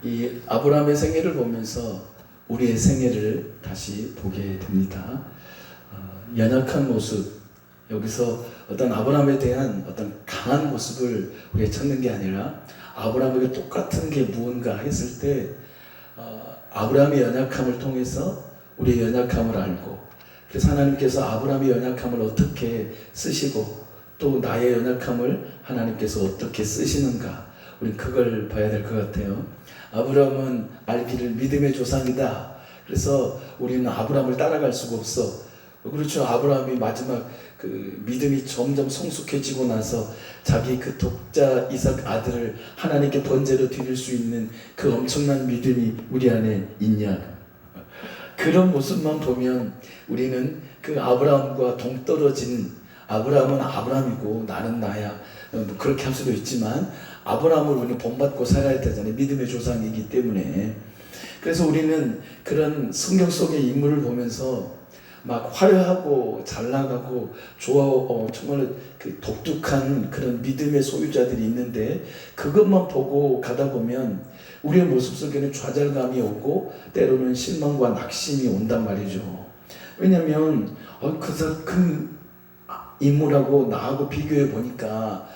이 아브라함의 생애를 보면서 우리의 생애를 다시 보게 됩니다. 연약한 모습, 여기서 어떤 아브라함에 대한 어떤 강한 모습을 우리가 찾는 게 아니라 아브라함에게 똑같은 게 무언가 했을 때 아브라함의 연약함을 통해서 우리의 연약함을 알고, 그래서 하나님께서 아브라함의 연약함을 어떻게 쓰시고 또 나의 연약함을 하나님께서 어떻게 쓰시는가, 우리는 그걸 봐야 될 것 같아요. 아브라함은 알기를 믿음의 조상이다. 그래서 우리는 아브라함을 따라갈 수가 없어. 그렇죠. 아브라함이 마지막 그 믿음이 점점 성숙해지고 나서 자기 그 독자 이삭 아들을 하나님께 번제로 드릴 수 있는 그 엄청난 믿음이 우리 안에 있냐. 그런 모습만 보면 우리는 그 아브라함과 동떨어진, 아브라함은 아브라함이고 나는 나야, 뭐 그렇게 할 수도 있지만 아브라함을 우리는 본받고 살아야 되잖아요. 믿음의 조상이기 때문에. 그래서 우리는 그런 성경 속의 인물을 보면서 막 화려하고 잘 나가고 정말 그 독특한 그런 믿음의 소유자들이 있는데, 그것만 보고 가다 보면 우리의 모습 속에는 좌절감이 오고 때로는 실망과 낙심이 온단 말이죠. 왜냐하면 그 인물하고 나하고 비교해 보니까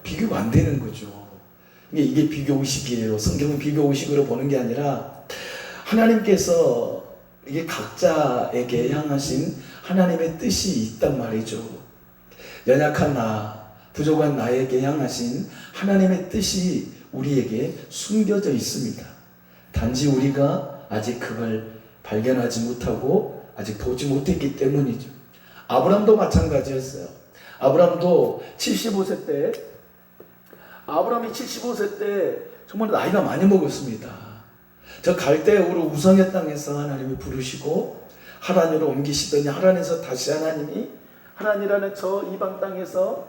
비교가 안 되는 거죠. 이게 비교의식이에요. 성경은 비교의식으로 보는 게 아니라 하나님께서 이게 각자에게 향하신 하나님의 뜻이 있단 말이죠. 연약한 나, 부족한 나에게 향하신 하나님의 뜻이 우리에게 숨겨져 있습니다. 단지 우리가 아직 그걸 발견하지 못하고 아직 보지 못했기 때문이죠. 아브라함도 마찬가지였어요. 아브라함도 75세 때, 아브라함이 75세 때 정말 나이가 많이 먹었습니다. 저 갈대우르 우상의 땅에서 하나님이 부르시고 하란으로 옮기시더니 하란에서 다시 하나님이 하란이라는 저 이방 땅에서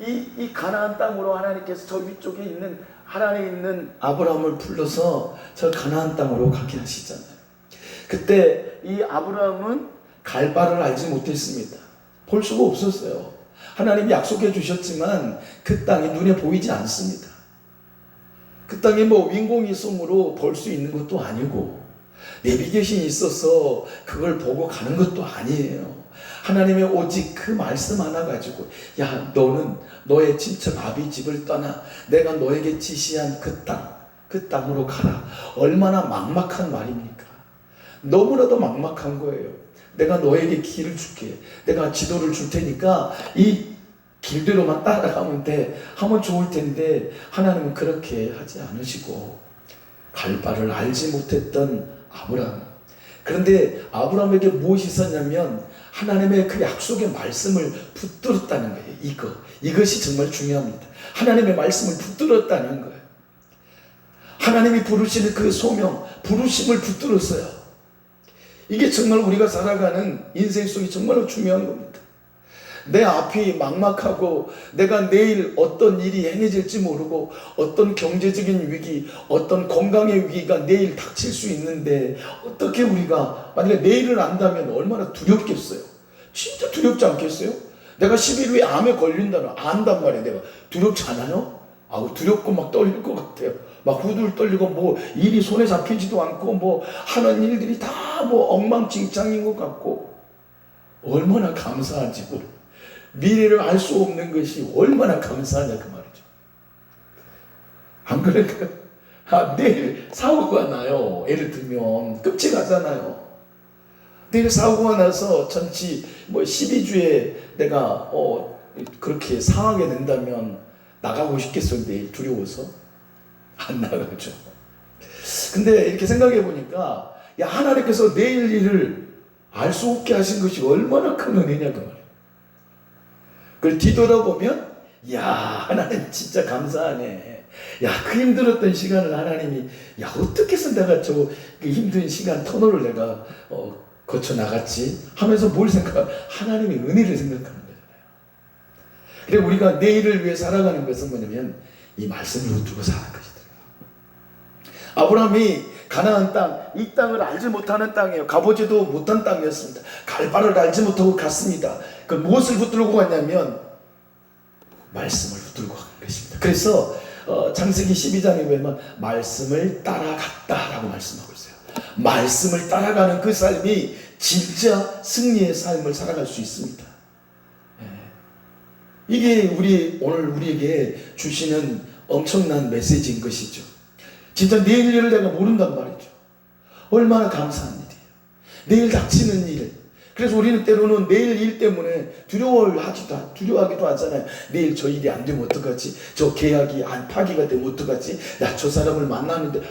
이 가나안 땅으로 하나님께서 저 위쪽에 있는 하란에 있는 아브라함을 불러서 저 가나안 땅으로 가게 하시잖아요. 그때 이 아브라함은 갈 바를 알지 못했습니다. 볼 수가 없었어요. 하나님이 약속해 주셨지만 그 땅이 눈에 보이지 않습니다. 그 땅에 뭐 윈공이 있으므로 볼 수 있는 것도 아니고 내비게이션이 있어서 그걸 보고 가는 것도 아니에요. 하나님의 오직 그 말씀 하나 가지고, 야, 너는 너의 친척 아비 집을 떠나 내가 너에게 지시한 그 땅으로 가라. 얼마나 막막한 말입니까? 너무나도 막막한 거예요. 내가 너에게 길을 줄게. 내가 지도를 줄 테니까 이 길대로만 따라가면 돼. 하면 좋을 텐데 하나님은 그렇게 하지 않으시고 갈 바를 알지 못했던 아브라함. 그런데 아브라함에게 무엇이 있었냐면 하나님의 그 약속의 말씀을 붙들었다는 거예요. 이것이 정말 중요합니다. 하나님의 말씀을 붙들었다는 거예요. 하나님이 부르시는 그 소명, 부르심을 붙들었어요. 이게 정말 우리가 살아가는 인생 속이 정말로 중요한 겁니다. 내 앞이 막막하고 내가 내일 어떤 일이 행해질지 모르고 어떤 경제적인 위기, 어떤 건강의 위기가 내일 닥칠 수 있는데 어떻게 우리가 만약에 내일을 안다면 얼마나 두렵겠어요. 진짜 두렵지 않겠어요? 내가 10일 후에 암에 걸린다면 안단 말이에요. 내가 두렵지 않아요? 두렵고 막 떨릴 것 같아요. 막 후들 떨리고 뭐 일이 손에 잡히지도 않고 뭐 하는 일들이 다 뭐 엉망진창인 것 같고, 얼마나 감사한지 모르. 미래를 알 수 없는 것이 얼마나 감사하냐 그 말이죠. 안 그럴까요? 내일 사고가 나요. 예를 들면 끔찍하잖아요. 내일 사고가 나서 전치 뭐 12주에 내가 그렇게 상하게 된다면 나가고 싶겠어요? 내일 두려워서? 안 나가죠. 근데 이렇게 생각해 보니까 하나님께서 내일 일을 알 수 없게 하신 것이 얼마나 큰 은혜냐 그 말이에요. 그걸 뒤돌아보면 하나님 진짜 감사하네. 그 힘들었던 시간을 하나님이 어떻게 해서 내가 저 힘든 시간 터널을 내가 거쳐 나갔지 하면서 뭘 하나님의 은혜를 생각하는 거잖아요. 그래 우리가 내일을 위해 살아가는 것은 뭐냐면 이 말씀을 붙들고 사는 것이더라고요. 아브라함이 가나안 땅, 이 땅을 알지 못하는 땅이에요. 가보지도 못한 땅이었습니다. 갈 바를 알지 못하고 갔습니다. 무엇을 붙들고 갔냐면 말씀을 붙들고 간 것입니다. 그래서 창세기 12장에 보면 말씀을 따라갔다라고 말씀하고 있어요. 말씀을 따라가는 그 삶이 진짜 승리의 삶을 살아갈 수 있습니다. 이게 오늘 우리에게 주시는 엄청난 메시지인 것이죠. 진짜 내일 일을 내가 모른단 말이죠. 얼마나 감사한 일이에요. 내일 닥치는 일. 그래서 우리는 때로는 내일 일 때문에 두려워하기도 하잖아요. 내일 저 일이 안 되면 어떡하지? 저 계약이 파기가 되면 어떡하지? 나 저 사람을 만나는데,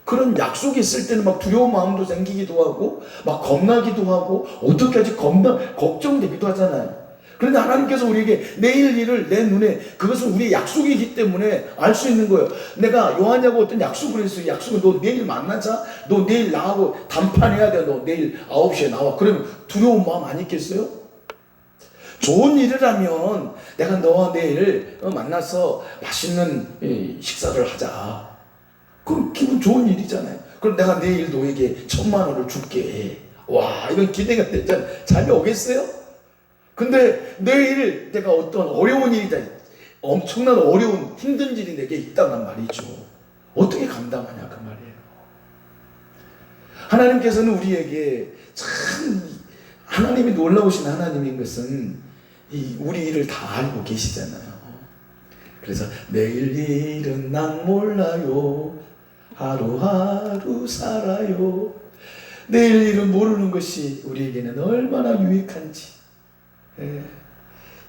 그런 약속이 있을 때는 막 두려운 마음도 생기기도 하고, 막 겁나기도 하고, 어떻게 하지? 걱정되기도 하잖아요. 그런데 하나님께서 우리에게 내일 일을 내 눈에, 그것은 우리의 약속이기 때문에 알 수 있는 거예요. 내가 요한하고 어떤 약속을 했어요. 약속은 너 내일 만나자. 너 내일 나하고 담판해야 돼. 너 내일 9시에 나와. 그러면 두려운 마음 안 있겠어요? 좋은 일이라면 내가 너와 내일 만나서 맛있는 식사를 하자. 그럼 기분 좋은 일이잖아요. 그럼 내가 내일 너에게 1,000,000원을 줄게. 와, 이건 기대가 되잖아요. 잠이 오겠어요? 근데 내일 내가 어떤 어려운 일이다, 엄청난 어려운 힘든 일이 내게 있다는 말이죠. 어떻게 감당하냐 그 말이에요. 하나님께서는 우리에게 참 하나님이 놀라우신 하나님인 것은 우리 일을 다 알고 계시잖아요. 그래서 내일 일은 난 몰라요. 하루하루 살아요. 내일 일은 모르는 것이 우리에게는 얼마나 유익한지.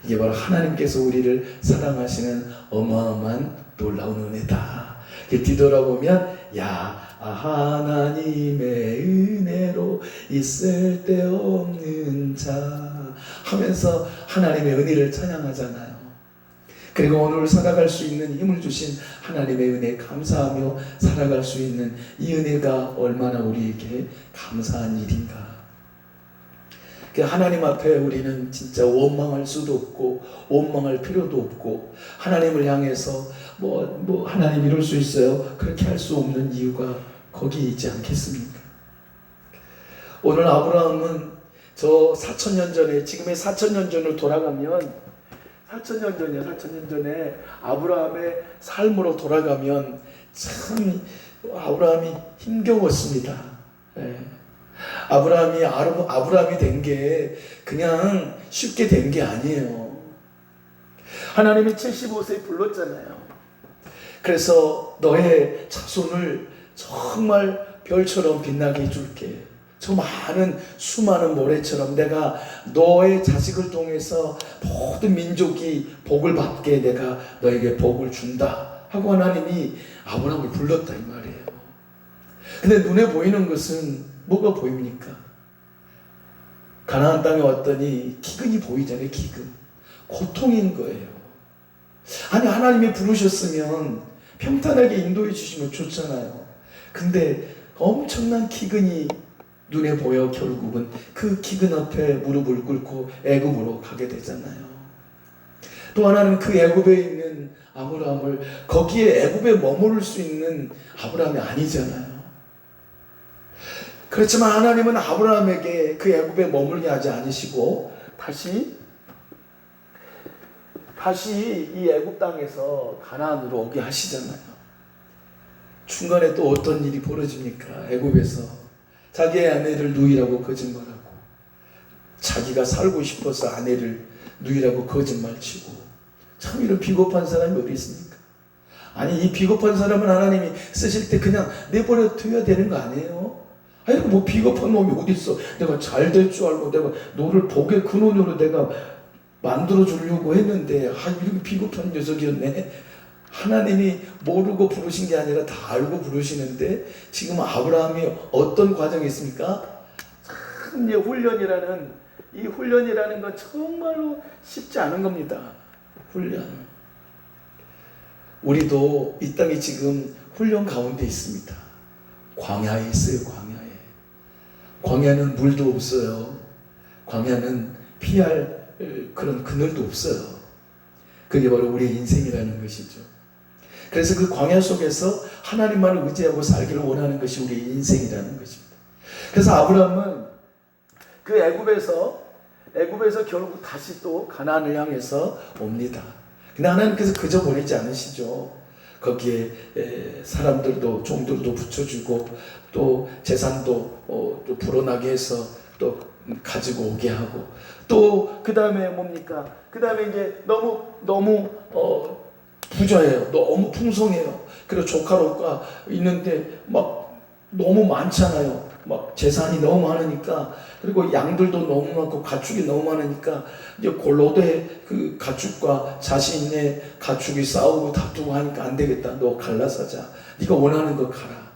이게 바로 하나님께서 우리를 사랑하시는 어마어마한 놀라운 은혜다. 뒤돌아보면 하나님의 은혜로 있을 데 없는 자 하면서 하나님의 은혜를 찬양하잖아요. 그리고 오늘 살아갈 수 있는 힘을 주신 하나님의 은혜에 감사하며 살아갈 수 있는 이 은혜가 얼마나 우리에게 감사한 일인가. 하나님 앞에 우리는 진짜 원망할 수도 없고 원망할 필요도 없고, 하나님을 향해서 하나님 이럴 수 있어요? 그렇게 할 수 없는 이유가 거기 있지 않겠습니까? 오늘 아브라함은 저 4,000년 전에, 지금의 4,000년 전으로 돌아가면, 4,000년 전에 아브라함의 삶으로 돌아가면 참 아브라함이 힘겨웠습니다. 아브라함이 된 게 그냥 쉽게 된 게 아니에요. 하나님이 75세에 불렀잖아요. 그래서 너의 자손을 정말 별처럼 빛나게 해줄게. 저 수많은 모래처럼 내가 너의 자식을 통해서 모든 민족이 복을 받게 내가 너에게 복을 준다 하고 하나님이 아브라함을 불렀다 이 말이에요. 근데 눈에 보이는 것은 뭐가 보입니까? 가나안 땅에 왔더니 기근이 보이잖아요. 기근. 고통인 거예요. 아니, 하나님이 부르셨으면 평탄하게 인도해 주시면 좋잖아요. 근데 엄청난 기근이 눈에 보여 결국은 그 기근 앞에 무릎을 꿇고 애굽으로 가게 되잖아요. 또 하나는 그 애굽에 있는 아브라함을, 거기에 애굽에 머무를 수 있는 아브라함이 아니잖아요. 그렇지만 하나님은 아브라함에게 그 애굽에 머물게 하지 않으시고 다시 이 애굽 땅에서 가나안으로 오게 하시잖아요. 중간에 또 어떤 일이 벌어집니까? 애굽에서 자기의 아내를 누이라고 거짓말하고, 자기가 살고 싶어서 아내를 누이라고 거짓말치고, 참 이런 비겁한 사람이 어디 있습니까? 아니, 이 비겁한 사람은 하나님이 쓰실 때 그냥 내버려 둬야 되는 거 아니에요? 아니, 비겁한 놈이 어디 있어? 내가 잘 될 줄 알고 내가 너를 복의 근원으로 내가 만들어 주려고 했는데 이렇게 비겁한 녀석이었네. 하나님이 모르고 부르신 게 아니라 다 알고 부르시는데, 지금 아브라함이 어떤 과정이 있습니까? 참 이 훈련이라는 건 정말로 쉽지 않은 겁니다. 훈련. 우리도 이 땅에 지금 훈련 가운데 있습니다. 광야에 있어요. 광야는 물도 없어요. 광야는 피할 그런 그늘도 없어요. 그게 바로 우리의 인생이라는 것이죠. 그래서 그 광야 속에서 하나님만을 의지하고 살기를 원하는 것이 우리의 인생이라는 것입니다. 그래서 아브라함은 그 애굽에서 결국 다시 또 가나안을 향해서 옵니다. 근데 하나님께서 그저 보내지 않으시죠. 거기에 사람들도 종들도 붙여주고 또 재산도 또 불어나게 해서 또 가지고 오게 하고 또 그 다음에 뭡니까? 그 다음에 이제 너무 부자예요. 너무 풍성해요. 그리고 조카로가 있는데 막 너무 많잖아요. 막 재산이 너무 많으니까 그리고 양들도 너무 많고 가축이 너무 많으니까 이제 골로대 그 가축과 자신의 가축이 싸우고 다투고 하니까 안 되겠다. 너 갈라서자. 네가 원하는 거 가라.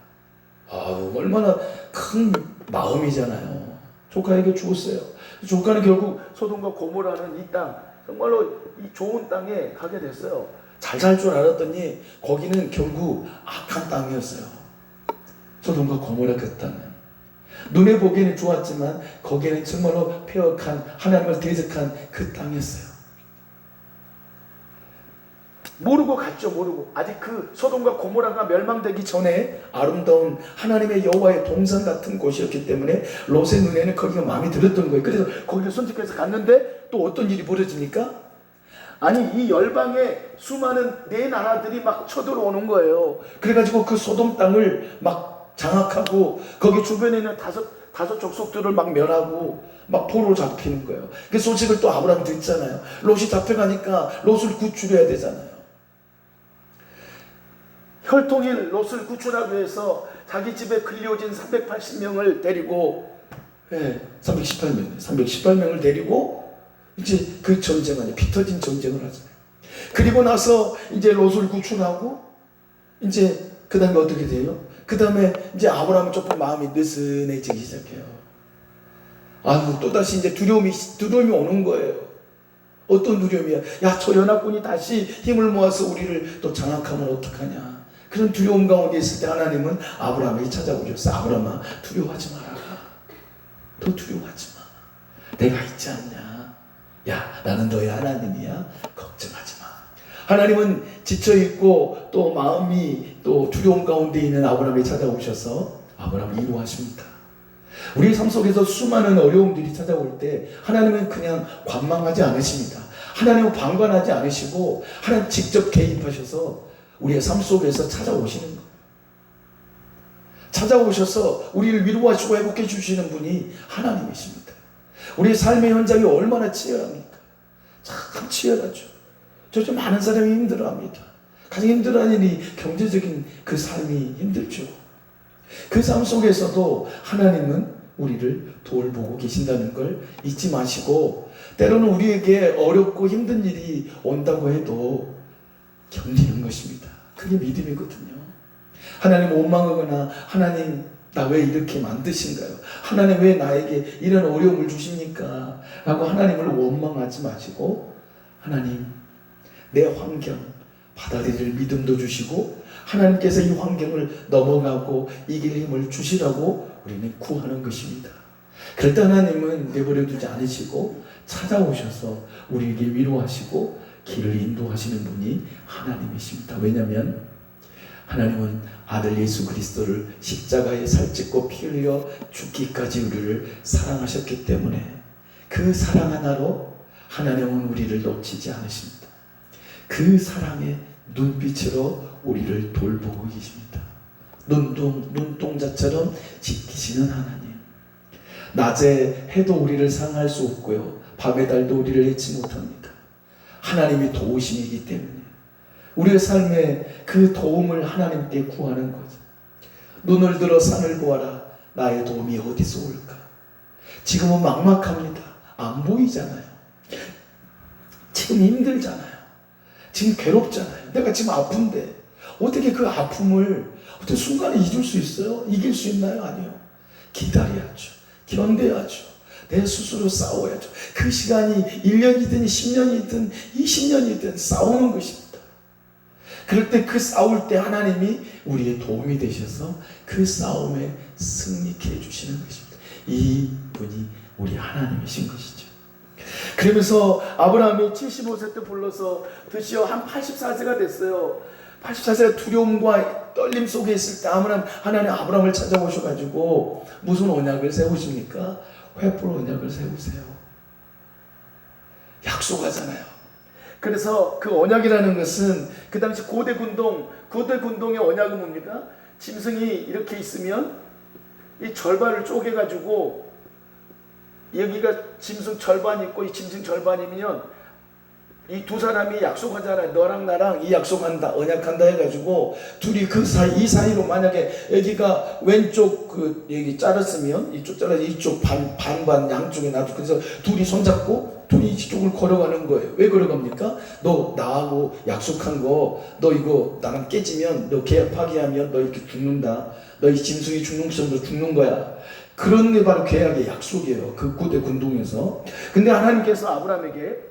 아, 얼마나 큰 마음이잖아요. 조카에게 주었어요. 조카는 결국 소돔과 고모라는 이 땅, 정말로 이 좋은 땅에 가게 됐어요. 잘 살 줄 알았더니 거기는 결국 악한 땅이었어요. 소돔과 고모라 그 땅은 눈에 보기에는 좋았지만 거기에는 정말로 폐역한 하나님을 대적한 그 땅이었어요. 모르고 갔죠. 모르고 아직 그 소돔과 고모라가 멸망되기 전에 아름다운 하나님의 여호와의 동산 같은 곳이었기 때문에 롯의 눈에는 거기가 마음에 들었던 거예요. 그래서 거기를 선택해서 갔는데 또 어떤 일이 벌어집니까? 아니 이 열방의 수많은 네 나라들이 막 쳐들어오는 거예요. 그래가지고 그 소돔 땅을 막 장악하고 거기 주변에 있는 다섯 족속들을 막 멸하고 막 포로 잡히는 거예요. 그 소식을 또 아브라함 듣잖아요. 롯이 잡혀가니까 롯을 구출해야 되잖아요. 혈통일 롯을 구출하기 위해서 자기 집에 끌려오진 380명을 데리고 318명을 데리고 이제 그 전쟁 피 터진 전쟁을 하잖아요. 그리고 나서 이제 롯을 구출하고 이제 그 다음에 어떻게 돼요? 그 다음에 이제 아브라함은 조금 마음이 느슨해지기 시작해요. 또다시 이제 두려움이 오는 거예요. 어떤 두려움이야? 야, 저 연합군이 다시 힘을 모아서 우리를 또 장악하면 어떡하냐? 그런 두려움 가운데 있을 때 하나님은 아브라함에게 찾아오셨어. 아브라함아, 두려워하지 마라. 너 두려워하지 마. 내가 있지 않냐? 야, 나는 너의 하나님이야. 걱정하지 마. 하나님은 지쳐있고 또 마음이 또 두려움 가운데 있는 아브라함에 찾아오셔서 아브라함을 위로하십니다. 우리 삶 속에서 수많은 어려움들이 찾아올 때 하나님은 그냥 관망하지 않으십니다. 하나님은 방관하지 않으시고 하나님 직접 개입하셔서 우리의 삶 속에서 찾아오시는 거예요. 찾아오셔서 우리를 위로하시고 회복해 주시는 분이 하나님이십니다. 우리의 삶의 현장이 얼마나 치열합니까? 참 치열하죠. 저 많은 사람이 힘들어합니다. 가장 힘들어하는 일이 경제적인 그 삶이 힘들죠. 그 삶 속에서도 하나님은 우리를 돌보고 계신다는 걸 잊지 마시고 때로는 우리에게 어렵고 힘든 일이 온다고 해도 견디는 것입니다. 그게 믿음이거든요. 하나님 원망하거나 하나님 나 왜 이렇게 만드신가요? 하나님 왜 나에게 이런 어려움을 주십니까? 라고 하나님을 원망하지 마시고 하나님 내 환경 받아들일 믿음도 주시고 하나님께서 이 환경을 넘어가고 이길 힘을 주시라고 우리는 구하는 것입니다. 그럴 때 하나님은 내버려 두지 않으시고 찾아오셔서 우리에게 위로하시고 길을 인도하시는 분이 하나님이십니다. 왜냐하면 하나님은 아들 예수 그리스도를 십자가에 살찌고 피 흘려 죽기까지 우리를 사랑하셨기 때문에 그 사랑 하나로 하나님은 우리를 놓치지 않으십니다. 그 사랑의 눈빛으로 우리를 돌보고 계십니다. 눈동자처럼 지키시는 하나님. 낮에 해도 우리를 상할 수 없고요. 밤의 달도 우리를 잊지 못합니다. 하나님이 도우심이기 때문에 우리의 삶에 그 도움을 하나님께 구하는 거죠. 눈을 들어 산을 보아라. 나의 도움이 어디서 올까? 지금은 막막합니다. 안 보이잖아요. 지금 힘들잖아요. 지금 괴롭잖아요. 내가 지금 아픈데 어떻게 그 아픔을 어떻게 순간에 잊을 수 있어요? 이길 수 있나요? 아니요. 기다려야죠. 견뎌야죠. 내 스스로 싸워야죠. 그 시간이 1년이든 10년이든 20년이든 싸우는 것입니다. 그럴 때 그 싸울 때 하나님이 우리의 도움이 되셔서 그 싸움에 승리케 해주시는 것입니다. 이 분이 우리 하나님이신 것이죠. 그러면서 아브라함이 75세 때 불러서 드디어 한 84세가 됐어요. 84세가 두려움과 떨림 속에 있을 때 하나님 아브라함을 찾아오셔가지고 무슨 언약을 세우십니까? 횃불 언약을 세우세요. 약속하잖아요. 그래서 그 언약이라는 것은 그 당시 고대 군동의 언약은 뭡니까? 짐승이 이렇게 있으면 이 절반을 쪼개가지고 여기가 짐승 절반 있고 이 짐승 절반이면 이 두 사람이 약속하잖아요. 너랑 나랑 이 약속한다, 언약한다 해가지고 둘이 그 사이, 이 사이로 만약에 여기가 왼쪽 여기 자랐으면 이쪽 잘라서 이쪽 반반 양쪽에 놔두고 그래서 둘이 손잡고 둘이 이쪽을 걸어가는 거예요. 왜 걸어갑니까? 너 나하고 약속한 거, 너 이거 나랑 깨지면, 너 계약 파기하면 너 이렇게 죽는다. 너 이 짐승이 죽는 것처럼 너 죽는 거야. 그런 게 바로 계약의 약속이에요. 그 고대 군동에서. 근데 하나님께서 아브라함에게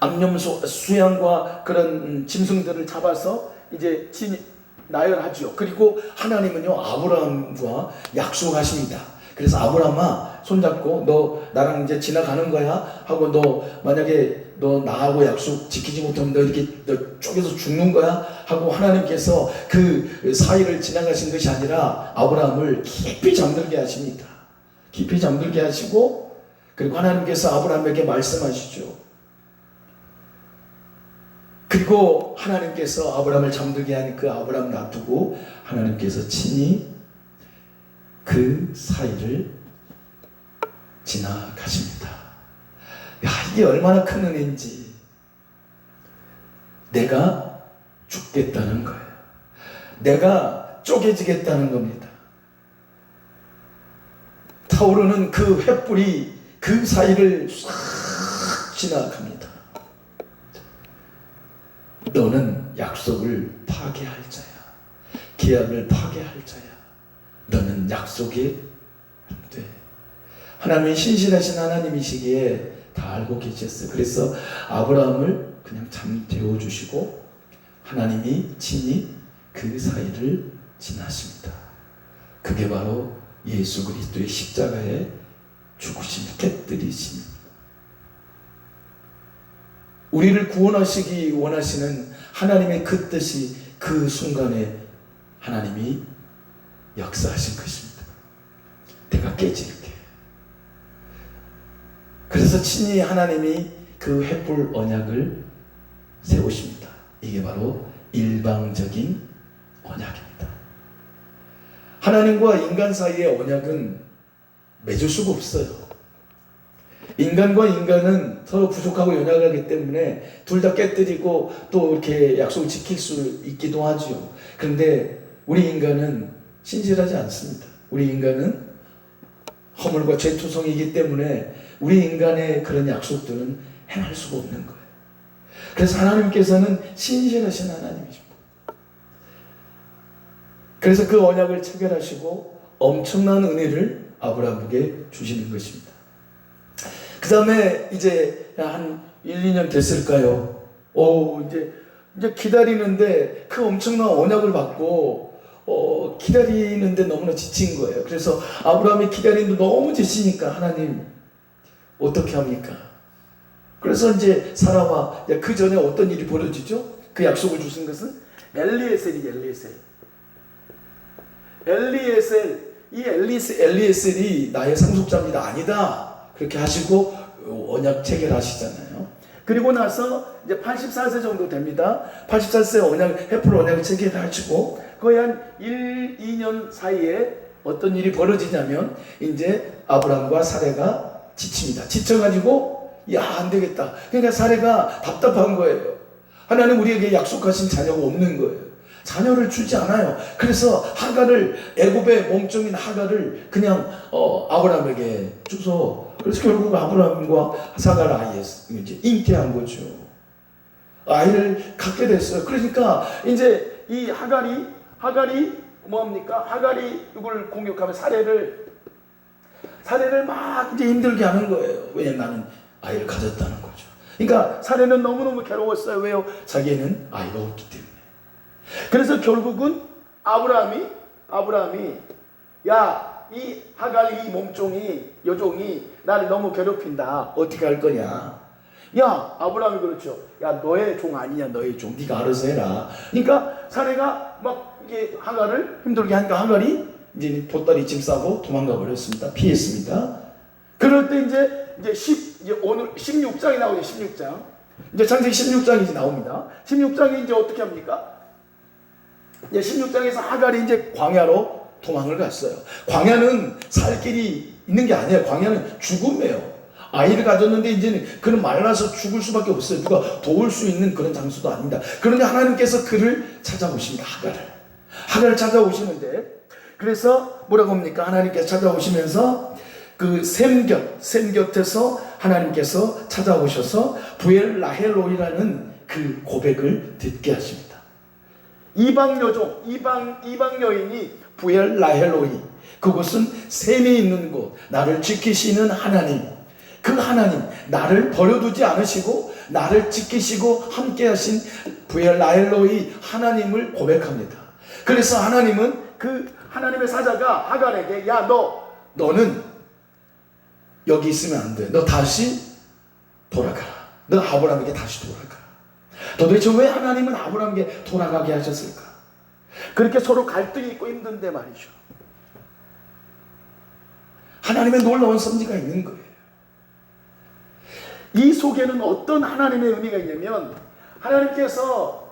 암염소 수양과 그런 짐승들을 잡아서 이제 나열하죠. 그리고 하나님은요 아브라함과 약속하십니다. 그래서 아브라함아 손잡고 너 나랑 이제 지나가는 거야 하고 너 만약에 너 나하고 약속 지키지 못하면 너 이렇게 너 쪼개서 죽는 거야 하고 하나님께서 그 사이를 지나가신 것이 아니라 아브라함을 깊이 잠들게 하십니다. 깊이 잠들게 하시고 그리고 하나님께서 아브라함에게 말씀하시죠. 그리고 하나님께서 아브라함을 잠들게 하니 그 아브라함 놔두고 하나님께서 친히 그 사이를 지나가십니다. 야, 이게 얼마나 큰 은혜인지. 내가 죽겠다는 거예요. 내가 쪼개지겠다는 겁니다. 타오르는 그 횃불이 그 사이를 싹 지나갑니다. 너는 약속을 파괴할 자야. 계약을 파괴할 자야. 너는 약속이 안 돼. 하나님이 신실하신 하나님이시기에 다 알고 계셨어요. 그래서 아브라함을 그냥 잠재워 주시고 하나님이 친히 그 사이를 지나십니다. 그게 바로 예수 그리스도의 십자가의 죽으심, 깨뜨리심. 우리를 구원하시기 원하시는 하나님의 그 뜻이 그 순간에 하나님이 역사하신 것입니다. 내가 깨질게. 그래서 친히 하나님이 그 횃불 언약을 세우십니다. 이게 바로 일방적인 언약입니다. 하나님과 인간 사이의 언약은 맺을 수가 없어요. 인간과 인간은 서로 부족하고 연약하기 때문에 둘 다 깨뜨리고 또 이렇게 약속을 지킬 수 있기도 하죠. 그런데 우리 인간은 신실하지 않습니다. 우리 인간은 허물과 죄투성이기 때문에 우리 인간의 그런 약속들은 행할 수가 없는 거예요. 그래서 하나님께서는 신실하신 하나님이십니다. 그래서 그 언약을 체결하시고 엄청난 은혜를 아브라함에게 주시는 것입니다. 그 다음에 이제 한 1, 2년 됐을까요? 이제 기다리는데 그 엄청난 언약을 받고 기다리는데 너무나 지친 거예요. 그래서 아브라함이 기다리는데 너무 지치니까 하나님 어떻게 합니까? 그래서 이제 사라와 그 전에 어떤 일이 벌어지죠? 그 약속을 주신 것은 엘리에셀이 나의 상속자입니다. 아니다. 그렇게 하시고 언약 체결하시잖아요. 그리고 나서 이제 84세 정도 됩니다. 84세 횃불 언약을 체결하시고 거의 한 1, 2년 사이에 어떤 일이 벌어지냐면 이제 아브라함과 사레가 지칩니다. 지쳐가지고 안 되겠다. 그러니까 사레가 답답한 거예요. 하나님 우리에게 약속하신 자녀가 없는 거예요. 자녀를 주지 않아요. 그래서 하갈을 애굽의 몸종인 하갈을 그냥 아브라함에게 주서 그래서 결국 아브라함과 사갈 아이에 이제 잉태한 거죠. 아이를 갖게 됐어요. 그러니까 이제 이 하갈이 뭐합니까? 하갈이 이걸 공격하면 사례를 막 이제 힘들게 하는 거예요. 왜냐면 나는 아이를 가졌다는 거죠. 그러니까 사례는 너무너무 괴로웠어요. 왜요? 자기는 아이가 없기 때문에. 그래서 결국은 아브라함이 이 하갈 이 몸종이 여종이 나를 너무 괴롭힌다. 어떻게 할 거냐? 아브라함이 그렇죠. 너의 종 아니냐? 너의 종. 네가 알아서 해라. 그러니까 사례가 막 이게 하갈을 힘들게 하니까 하갈이 이제 보따리 짐 싸고 도망가 버렸습니다. 피했습니다. 그럴 때 이제 오늘 16장이 나오죠. 16장. 이제 창세기 16장이 이제 나옵니다. 16장이 이제 어떻게 합니까? 이제 16장에서 하갈이 이제 광야로 도망을 갔어요. 광야는 살 길이 있는 게 아니에요. 광야는 죽음이에요. 아이를 가졌는데 이제는 그는 말라서 죽을 수밖에 없어요. 누가 도울 수 있는 그런 장소도 아닙니다. 그런데 하나님께서 그를 찾아오십니다. 하갈을 찾아오시는데, 그래서 뭐라고 합니까? 하나님께서 찾아오시면서 그 샘 곁에서 하나님께서 찾아오셔서 부엘 라헬로이라는 그 고백을 듣게 하십니다. 이방 여인이 부엘 라헬로이, 그곳은 샘이 있는 곳, 나를 지키시는 하나님, 그 하나님, 나를 버려두지 않으시고 나를 지키시고 함께 하신 부엘 라헬로이 하나님을 고백합니다. 그래서 하나님은 그 하나님의 사자가 하갈에게, 야, 너는 여기 있으면 안 돼. 너 다시 돌아가라. 너 아브라함에게 다시 돌아가. 도대체 왜 하나님은 아브라함에게 돌아가게 하셨을까? 그렇게 서로 갈등이 있고 힘든데 말이죠. 하나님의 놀라운 섭리가 있는 거예요. 이 속에는 어떤 하나님의 의미가 있냐면, 하나님께서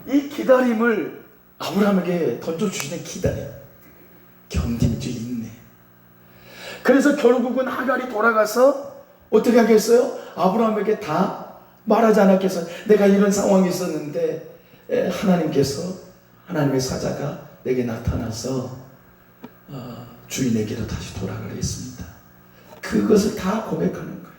이 기다림을 아브라함에게 던져주시는 기다림, 견딤주 있네. 그래서 결국은 하갈이 돌아가서 어떻게 하겠어요? 아브라함에게 다 말하지 않았겠어요? 내가 이런 상황이 있었는데 하나님의 사자가 내게 나타나서 주인에게로 다시 돌아가겠습니다. 그것을 다 고백하는 거예요.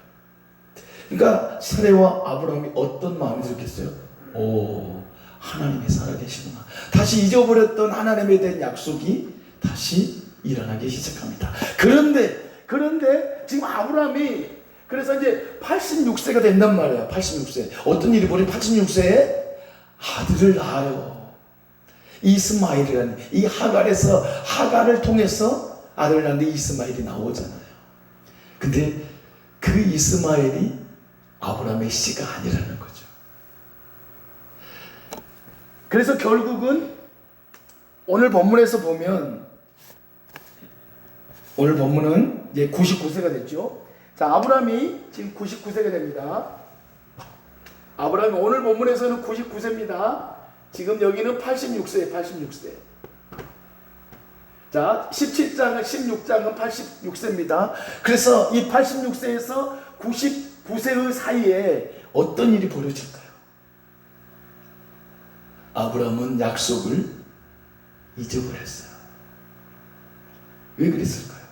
그러니까 사레와 아브라함이 어떤 마음이 들었겠어요? 오, 하나님이 살아계시구나. 다시 잊어버렸던 하나님에 대한 약속이 다시 일어나기 시작합니다. 그런데 지금 아브라함이 그래서 이제 86세가 된단 말이야. 86세. 어떤 일이 벌어진 86세에 아들을 낳아요. 이스마엘이라는, 이 하갈을 통해서 아들을 낳는데 이스마엘이 나오잖아요. 근데 그 이스마엘이 아브라함의 씨가 아니라는 거죠. 그래서 결국은 오늘 본문에서 보면, 오늘 본문은 이제 99세가 됐죠. 자, 아브라함이 지금 99세가 됩니다. 아브라함이 오늘 본문에서는 99세입니다. 지금 여기는 86세예요. 86세. 자, 16장은 86세입니다. 그래서 이 86세에서 99세의 사이에 어떤 일이 벌어질까요? 아브라함은 약속을 잊어버렸어요. 왜 그랬을까요?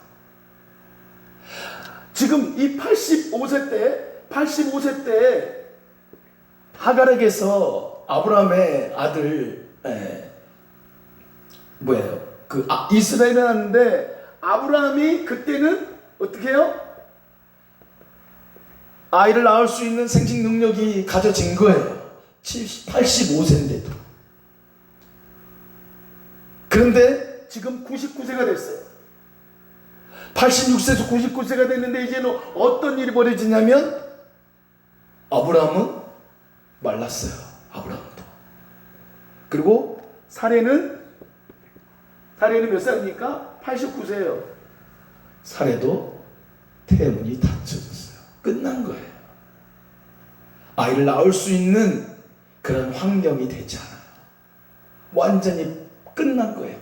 지금 이 85세 때 하갈에게서 아브라함의 아들 이스라엘이 낳았는데, 아브라함이 그때는 어떻게 해요? 아이를 낳을 수 있는 생식 능력이 가져진 거예요. 85세인데도. 그런데 지금 99세가 됐어요. 86세에서 99세가 됐는데 이제는 어떤 일이 벌어지냐면, 아브라함은 말랐어요. 아브라함도. 그리고 사례는 몇 살입니까? 89세예요. 사례도 태문이 닫혀졌어요. 끝난 거예요. 아이를 낳을 수 있는 그런 환경이 되지 않아요. 완전히 끝난 거예요.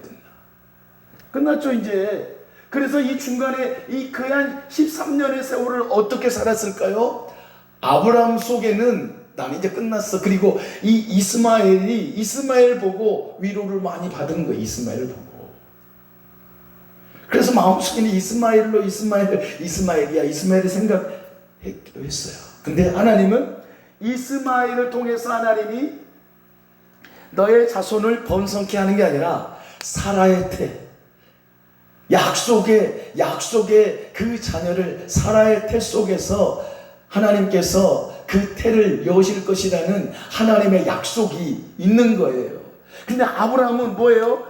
끝났죠 이제. 그래서 이 중간에 이 거의 13년의 세월을 어떻게 살았을까요? 아브라함 속에는 나는 이제 끝났어. 그리고 이 이스마엘 보고 위로를 많이 받은 거예요. 이스마엘을 보고. 그래서 마음속에는 이스마엘이 생각했기도 했어요. 근데 하나님은 이스마엘을 통해서 하나님이 너의 자손을 번성케 하는 게 아니라 사라의 태, 약속의 그 자녀를 사라의 태 속에서 하나님께서 그 태를 여실 것이라는 하나님의 약속이 있는 거예요. 근데 아브라함은 뭐예요?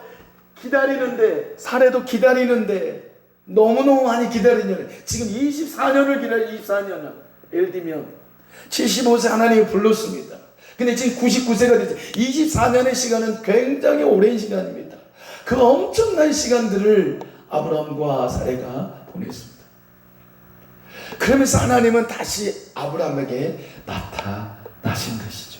기다리는데, 사례도 기다리는데, 너무너무 많이 기다리는데, 지금 24년을 기다려요. 24년을. 예를 들면 75세 하나님이 불렀습니다. 근데 지금 99세가 됐죠. 24년의 시간은 굉장히 오랜 시간입니다. 그 엄청난 시간들을 아브라함과 사례가 보냈습니다. 그러면서 하나님은 다시 아브라함에게 나타나신 것이죠.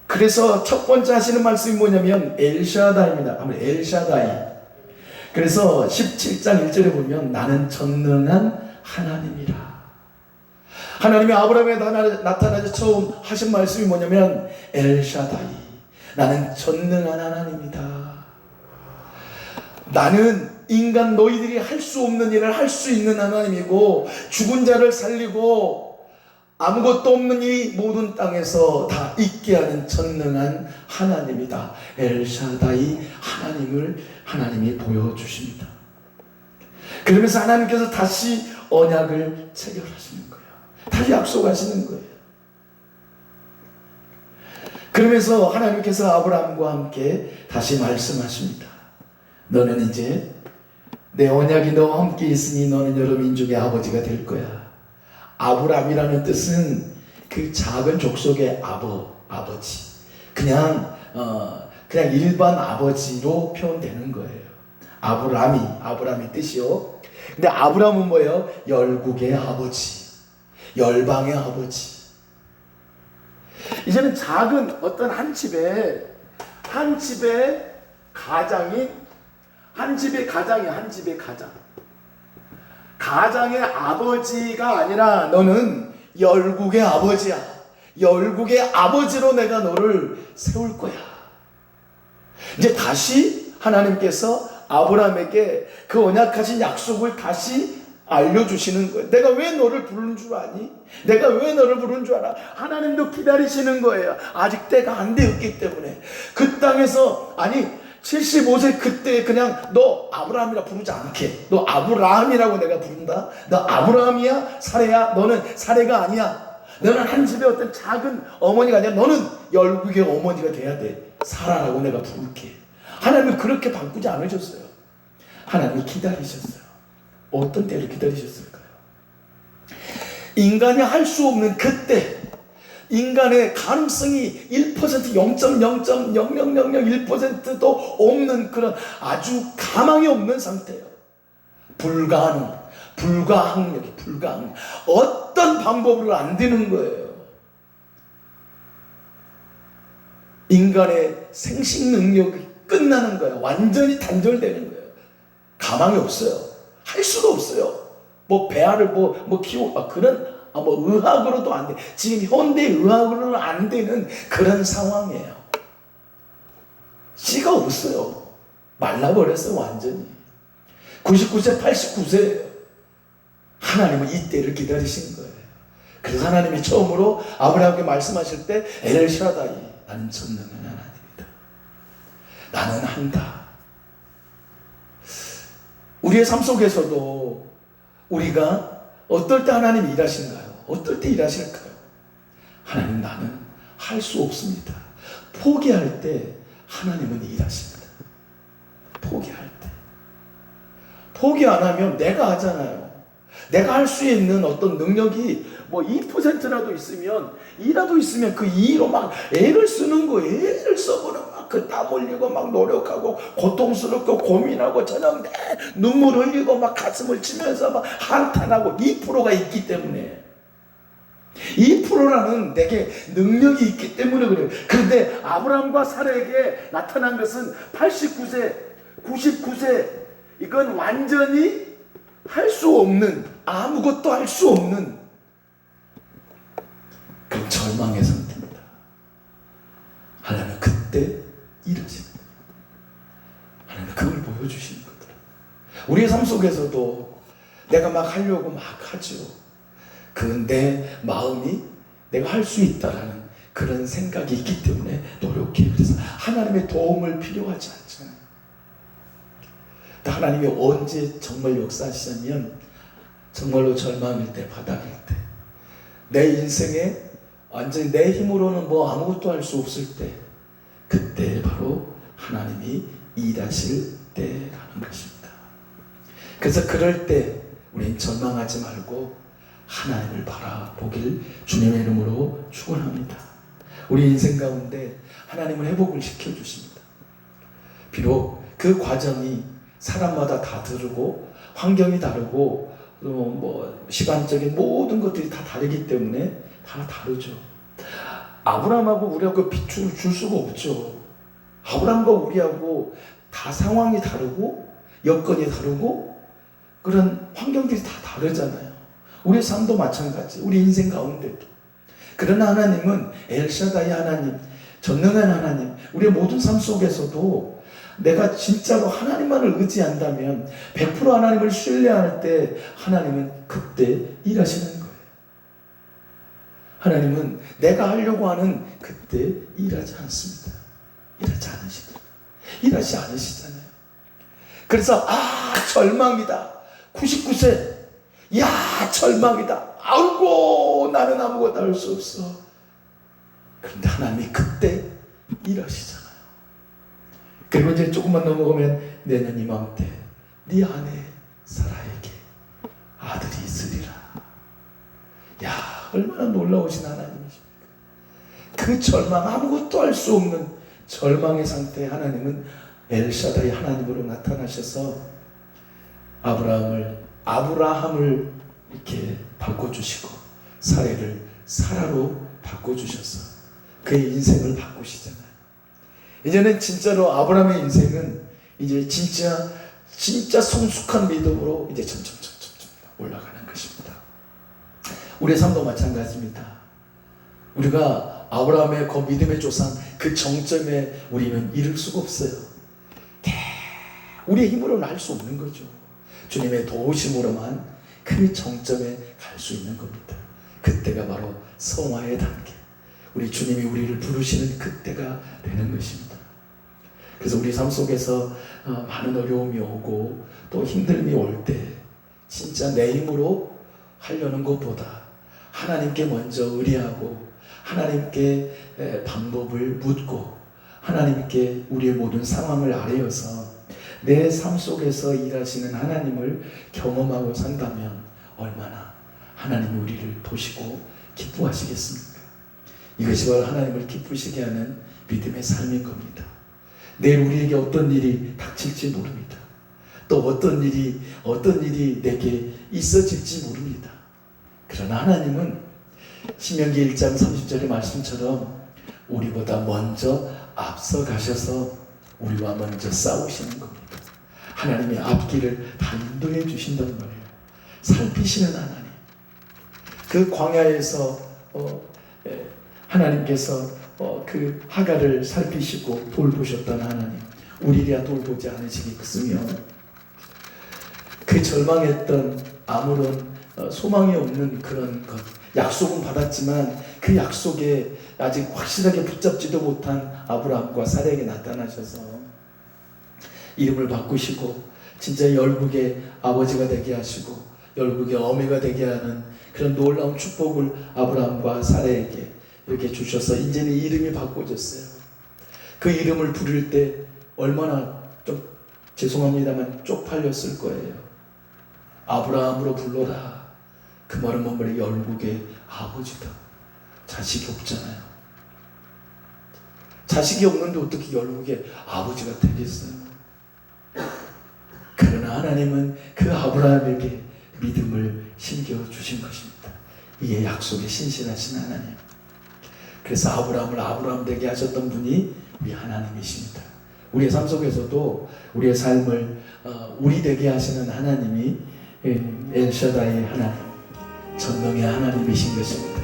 그래서 첫 번째 하시는 말씀이 뭐냐면 엘샤다입니다. 아무래도 엘샤다이. 그래서 17장 1절에 보면 나는 전능한 하나님이라. 하나님이 아브라함에 나타나서 처음 하신 말씀이 뭐냐면 엘샤다이. 나는 전능한 하나님이다. 나는 인간 너희들이 할 수 없는 일을 할 수 있는 하나님이고, 죽은 자를 살리고 아무것도 없는 이 모든 땅에서 다 있게 하는 전능한 하나님이다. 엘샤다이 하나님이 보여주십니다. 그러면서 하나님께서 다시 언약을 체결하시는 거예요. 다시 약속하시는 거예요. 그러면서 하나님께서 아브라함과 함께 다시 말씀하십니다. 너는 이제 내 언약이 너와 함께 있으니 너는 여러 민족의 아버지가 될 거야. 아브라함이라는 뜻은 그 작은 족속의 아버지. 그냥 일반 아버지로 표현되는 거예요. 아브라함의 뜻이요. 근데 아브라함은 뭐예요? 열국의 아버지, 열방의 아버지. 이제는 작은 어떤 한 집의 가장의 아버지가 아니라 너는 열국의 아버지야. 열국의 아버지로 내가 너를 세울 거야. 이제 다시 하나님께서 아브라함에게 그 언약하신 약속을 다시 알려주시는 거예요. 내가 왜 너를 부른 줄 아니? 내가 왜 너를 부른 줄 알아? 하나님도 기다리시는 거예요. 아직 때가 안 되었기 때문에. 그 땅에서 75세 그때 그냥 너 아브라함이라 부르지 않게. 너 아브라함이라고 내가 부른다. 너 아브라함이야? 사레야? 너는 사레가 아니야. 너는 한 집의 어떤 작은 어머니가 아니라 너는 열국의 어머니가 돼야 돼. 사라라고 내가 부를게. 하나님은 그렇게 바꾸지 않으셨어요. 하나님이 기다리셨어요. 어떤 때를 기다리셨을까요? 인간이 할 수 없는 그때, 인간의 가능성이 1%, 0.00001%도 없는 그런 아주 가망이 없는 상태예요. 불가능. 어떤 방법으로 안 되는 거예요. 인간의 생식 능력이 끝나는 거예요. 완전히 단절되는 거예요. 가망이 없어요. 할 수도 없어요. 배아를 키우고, 의학으로도 안 돼. 지금 현대 의학으로는 안 되는 그런 상황이에요. 씨가 없어요. 말라버렸어요, 완전히. 99세, 89세예요. 하나님은 이때를 기다리신 거예요. 그래서 하나님이 처음으로 아브라함에게 말씀하실 때, 엘샤다이, 나는 전능한 하나님이다. 나는 한다. 우리의 삶 속에서도 우리가 어떨 때 하나님이 일하시는가요? 어떨 때 일하실까요? 하나님, 나는 할 수 없습니다. 포기할 때 하나님은 일하십니다. 포기할 때. 포기 안 하면 내가 하잖아요. 내가 할 수 있는 어떤 능력이 2%라도 있으면 그 2로 막 애를 쓰는 거예요. 애를 써보는 그 땀 흘리고 막 노력하고 고통스럽고 고민하고 저녁 내 눈물 흘리고 막 가슴을 치면서 막 한탄하고 2%가 있기 때문에 2%라는 내게 능력이 있기 때문에 그래요. 그런데 아브라함과 사라에게 나타난 것은 89세, 99세 이건 완전히 할 수 없는 아무것도 할 수 없는 그 절망의 상태입니다. 하나님은 그때 일하십니다. 하나님은 그걸 보여주시는 거더라. 우리의 삶 속에서도 내가 막 하려고 막 하죠. 그 내 마음이 내가 할 수 있다라는 그런 생각이 있기 때문에 노력해. 그래서 하나님의 도움을 필요하지 않잖아요. 하나님이 언제 정말 역사하시냐면 정말로 절망일 때, 바닥일 때, 내 인생에 완전히 내 힘으로는 아무것도 할 수 없을 때, 그때 바로 하나님이 일하실 때라는 것입니다. 그래서 그럴 때 우리는 절망하지 말고 하나님을 바라보길 주님의 이름으로 축원합니다. 우리 인생 가운데 하나님은 회복을 시켜주십니다. 비록 그 과정이 사람마다 다 다르고 환경이 다르고 뭐 시간적인 모든 것들이 다 다르기 때문에 다 다르죠. 아브라함하고 우리하고 비추를 줄 수가 없죠. 아브라함과 우리하고 다 상황이 다르고 여건이 다르고 그런 환경들이 다 다르잖아요. 우리 삶도 마찬가지. 우리 인생 가운데도. 그러나 하나님은 엘샤다이 하나님, 전능한 하나님, 우리의 모든 삶 속에서도 내가 진짜로 하나님만을 의지한다면 100% 하나님을 신뢰할 때 하나님은 그때 일하시는 거예요. 하나님은 내가 하려고 하는 그때 일하지 않습니다. 일하지 않으시잖아요. 그래서 절망이다. 99세. 야, 절망이다. 아이고, 나는 아무것도 할 수 없어. 그런데 하나님이 그때 일하시잖아요. 그리고 이제 조금만 넘어가면 내년 이맘때 네 아내 사라에게 아들이 있으리라. 야, 얼마나 놀라우신 하나님이십니까? 그 절망, 아무것도 할 수 없는 절망의 상태에 하나님은 엘샤다이 하나님으로 나타나셔서 아브라함을 이렇게 바꿔주시고 사례를 사라로 바꿔주셔서 그의 인생을 바꾸시잖아요. 이제는 진짜로 아브라함의 인생은 이제 진짜 성숙한 믿음으로 이제 점점 올라가는 것입니다. 우리의 삶도 마찬가지입니다. 우리가 아브라함의 그 믿음의 조상 그 정점에 우리는 이를 수가 없어요. 우리의 힘으로는 할 수 없는 거죠. 주님의 도우심으로만 그 정점에 갈 수 있는 겁니다. 그때가 바로 성화의 단계. 우리 주님이 우리를 부르시는 그때가 되는 것입니다. 그래서 우리 삶 속에서 많은 어려움이 오고 또 힘듦이 올 때 진짜 내 힘으로 하려는 것보다 하나님께 먼저 의뢰하고 하나님께 방법을 묻고 하나님께 우리의 모든 상황을 아뢰어서 내 삶 속에서 일하시는 하나님을 경험하고 산다면 얼마나 하나님이 우리를 보시고 기뻐하시겠습니까? 이것이 바로 하나님을 기쁘시게 하는 믿음의 삶인 겁니다. 내일 우리에게 어떤 일이 닥칠지 모릅니다. 또 어떤 일이 내게 있어질지 모릅니다. 그러나 하나님은 신명기 1장 30절의 말씀처럼 우리보다 먼저 앞서 가셔서 우리와 먼저 싸우시는 겁니다. 하나님이 앞길을 다 인도해 주신단 말이에요. 살피시는 하나님. 그 광야에서 하나님께서 그 하갈을 살피시고 돌보셨던 하나님, 우리야 돌보지 않으시겠으며 그 절망했던 아무런 소망이 없는 그런 것, 약속은 받았지만 그 약속에 아직 확실하게 붙잡지도 못한 아브라함과 사라에게 나타나셔서 이름을 바꾸시고 진짜 열국의 아버지가 되게 하시고 열국의 어미가 되게 하는 그런 놀라운 축복을 아브라함과 사라에게 이렇게 주셔서 이제는 이름이 바꿔졌어요. 그 이름을 부를 때 얼마나 좀 죄송합니다만 쪽팔렸을 거예요. 아브라함으로 불러라. 그 말은 뭐냐, 열국의 아버지다. 자식이 없잖아요. 자식이 없는데 어떻게 열국의 아버지가 되겠어요? 그러나 하나님은 그 아브라함에게 믿음을 심겨주신 것입니다. 이게 약속에 신실하신 하나님. 그래서 아브라함을 아브라함 되게 하셨던 분이 우리 하나님이십니다. 우리의 삶 속에서도 우리의 삶을 우리 되게 하시는 하나님이 엘샤다이 하나님, 전능의 하나님이신 것입니다.